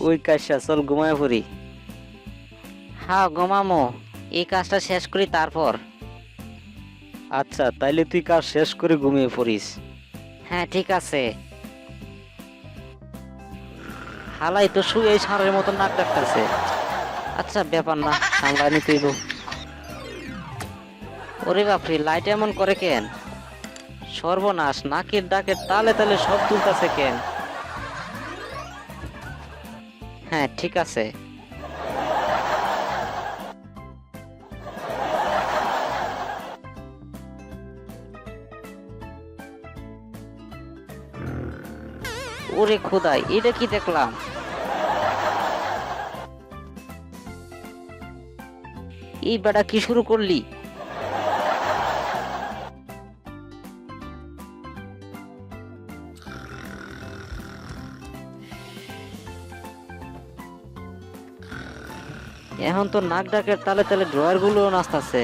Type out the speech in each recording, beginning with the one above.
ওই কাজটা চল ঘুমায় পড়ি। হ্যাঁ ঘুমামো, এই কাজটা শেষ করি তারপর। আচ্ছা তাইলে তুই কাজ শেষ করে ঘুমিয়ে পড়িস। হ্যাঁ ঠিক আছে। হালাই তো শুয়ে ষাঁড়ের মতো নাক ডাকতেছে। আচ্ছা ব্যাপার না, সামলাই নিতেই। ওরে বাপরে, লাইট এমন করে কেন? সর্বনাশ, নাকের ডাকের তালে তালে সব তুলতেছে কেন? হ্যাঁ ঠিক আছে। ওরে খোদাই, এটা কি দেখলাম? এই বেটা কি শুরু করলি? এখন তো নাক ডাকের তালে তালে ড্রয়ার গুলো নাচতেছে,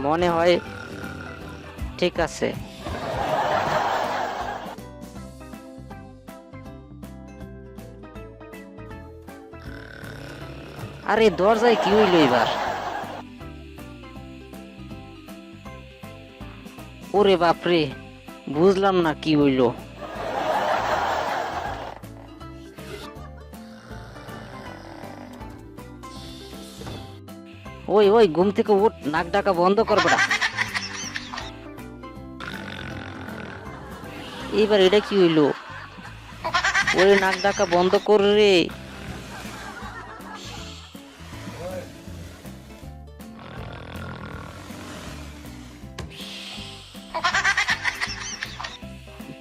মনে হয়। ঠিক আছে। আরে দরজায় কি হইল এবার? ওরে বাপরে, বুঝলাম না কি হইল। ওই ওই, ঘুম থেকে উঠ, নাক ডাকা বন্ধ কর বেটা। এইবার এটা কি হইলো? ওরে নাক ডাকা বন্ধ কর রে।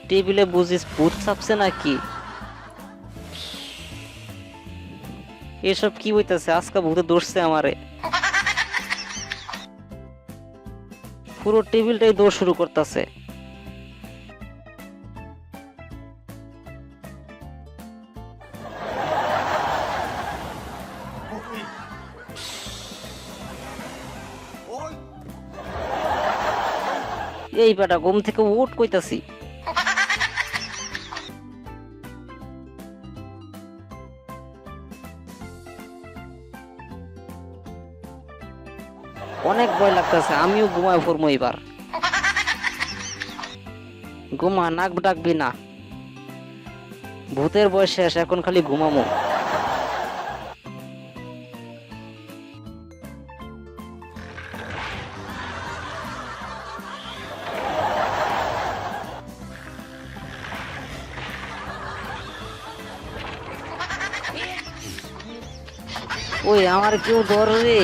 টেবিলে বুঝিস ভূত চাপছে নাকি? এসব কি হইতাছে? আজকে ভূতে ধরছে আমারে। পুরো টেবিলটাই দৌড় শুরু করতেছে। এই বেটা, ঘুম থেকে উঠ কইতাছি। অনেক ভয় লাগতেছে, আমিও ঘুমায় পড়বো এবার। ঘুমা, নাক ডাকবি না। ভূতের বয়স শেষ, এখন খালি ঘুমামো। ওই আমার কেউ ধর রে।